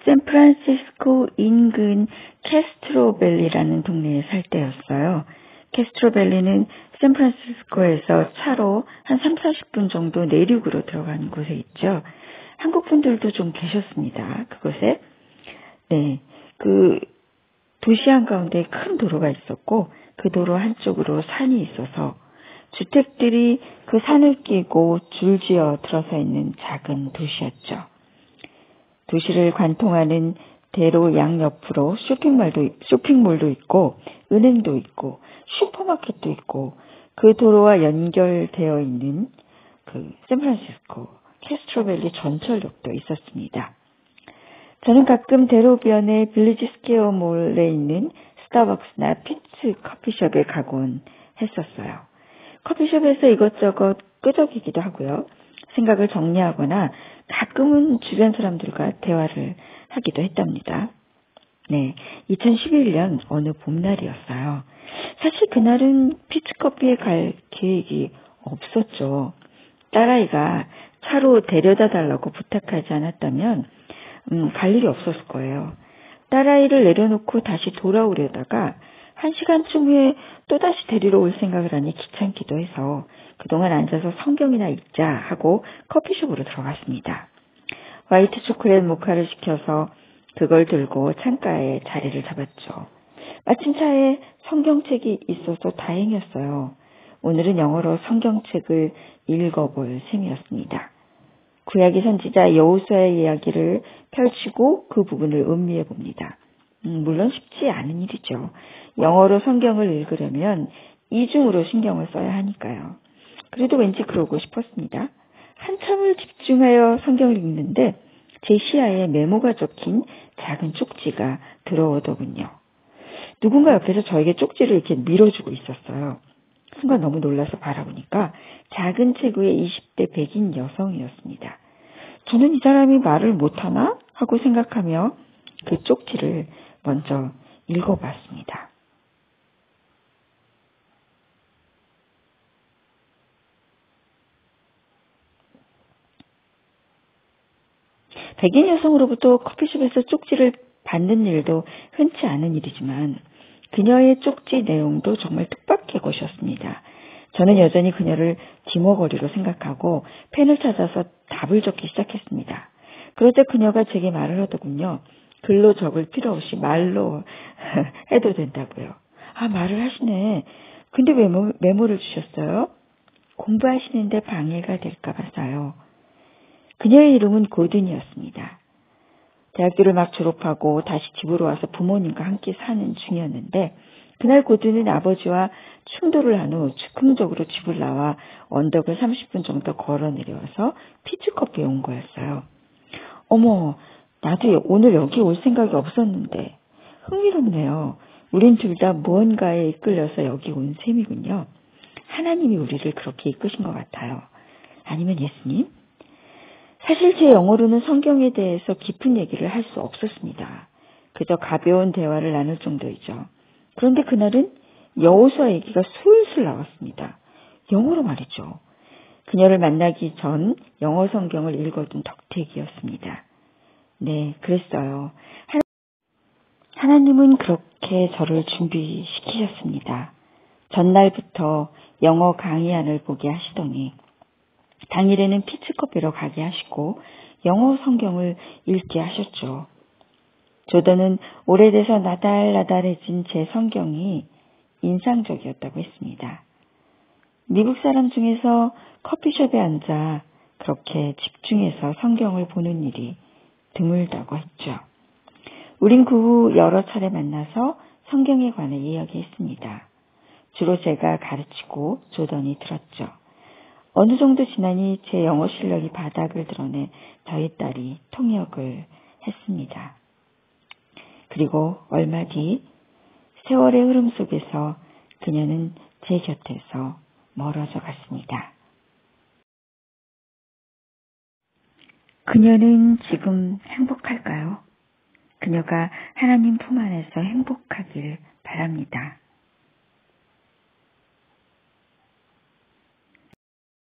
샌프란시스코 인근 캐스트로밸리라는 동네에 살 때였어요. 캐스트로밸리는 샌프란시스코에서 차로 한 3, 40분 정도 내륙으로 들어가는 곳에 있죠. 한국 분들도 좀 계셨습니다. 그곳에. 네. 그 도시 한가운데 큰 도로가 있었고 그 도로 한쪽으로 산이 있어서 주택들이 그 산을 끼고 줄지어 들어서 있는 작은 도시였죠. 도시를 관통하는 대로 양옆으로 쇼핑몰도 있고 은행도 있고 슈퍼마켓도 있고 그 도로와 연결되어 있는 그 샌프란시스코 캐스트로밸리 전철역도 있었습니다. 저는 가끔 대로변의 빌리지 스퀘어 몰에 있는 스타벅스나 피츠 커피숍에 가곤 했었어요. 커피숍에서 이것저것 끄적이기도 하고요. 생각을 정리하거나 가끔은 주변 사람들과 대화를 하기도 했답니다. 네, 2011년 어느 봄날이었어요. 사실 그날은 피치커피에 갈 계획이 없었죠. 딸아이가 차로 데려다 달라고 부탁하지 않았다면 갈 일이 없었을 거예요. 딸아이를 내려놓고 다시 돌아오려다가 1시간쯤 후에 또다시 데리러 올 생각을 하니 귀찮기도 해서 그동안 앉아서 성경이나 읽자 하고 커피숍으로 들어갔습니다. 화이트 초콜릿 모카를 시켜서 그걸 들고 창가에 자리를 잡았죠. 마침 차에 성경책이 있어서 다행이었어요. 오늘은 영어로 성경책을 읽어볼 셈이었습니다. 구약의 선지자 여호수아의 이야기를 펼치고 그 부분을 음미해 봅니다. 물론 쉽지 않은 일이죠. 영어로 성경을 읽으려면 이중으로 신경을 써야 하니까요. 그래도 왠지 그러고 싶었습니다. 한참을 집중하여 성경을 읽는데 제 시야에 메모가 적힌 작은 쪽지가 들어오더군요. 누군가 옆에서 저에게 쪽지를 이렇게 밀어주고 있었어요. 순간 너무 놀라서 바라보니까 작은 체구의 20대 백인 여성이었습니다. 저는 이 사람이 말을 못하나 하고 생각하며 그 쪽지를 먼저 읽어봤습니다. 백인 여성으로부터 커피숍에서 쪽지를 받는 일도 흔치 않은 일이지만 그녀의 쪽지 내용도 정말 뜻밖의 것이었습니다. 저는 여전히 그녀를 지머거리로 생각하고 펜을 찾아서 답을 적기 시작했습니다. 그러자 그녀가 제게 말을 하더군요. 글로 적을 필요 없이 말로 해도 된다고요. 아, 말을 하시네. 근데 왜 메모를 주셨어요? 공부하시는데 방해가 될까 봐서요. 그녀의 이름은 고든이었습니다. 대학교를 막 졸업하고 다시 집으로 와서 부모님과 함께 사는 중이었는데 그날 고든은 아버지와 충돌을 한 후 즉흥적으로 집을 나와 언덕을 30분 정도 걸어 내려와서 피치커피에 온 거였어요. 어머, 나도 오늘 여기 올 생각이 없었는데 흥미롭네요. 우린 둘 다 무언가에 이끌려서 여기 온 셈이군요. 하나님이 우리를 그렇게 이끄신 것 같아요. 아니면 예수님? 사실 제 영어로는 성경에 대해서 깊은 얘기를 할 수 없었습니다. 그저 가벼운 대화를 나눌 정도이죠. 그런데 그날은 여호수아 얘기가 술술 나왔습니다. 영어로 말이죠. 그녀를 만나기 전 영어 성경을 읽어둔 덕택이었습니다. 네, 그랬어요. 하나님은 그렇게 저를 준비시키셨습니다. 전날부터 영어 강의안을 보게 하시더니 당일에는 피치커피로 가게 하시고 영어 성경을 읽게 하셨죠. 조던은 오래돼서 나달나달해진 제 성경이 인상적이었다고 했습니다. 미국 사람 중에서 커피숍에 앉아 그렇게 집중해서 성경을 보는 일이 드물다고 했죠. 우린 그 후 여러 차례 만나서 성경에 관해 이야기했습니다. 주로 제가 가르치고 조던이 들었죠. 어느 정도 지나니 제 영어 실력이 바닥을 드러내 저희 딸이 통역을 했습니다. 그리고 얼마 뒤 세월의 흐름 속에서 그녀는 제 곁에서 멀어져 갔습니다. 그녀는 지금 행복할까요? 그녀가 하나님 품 안에서 행복하길 바랍니다.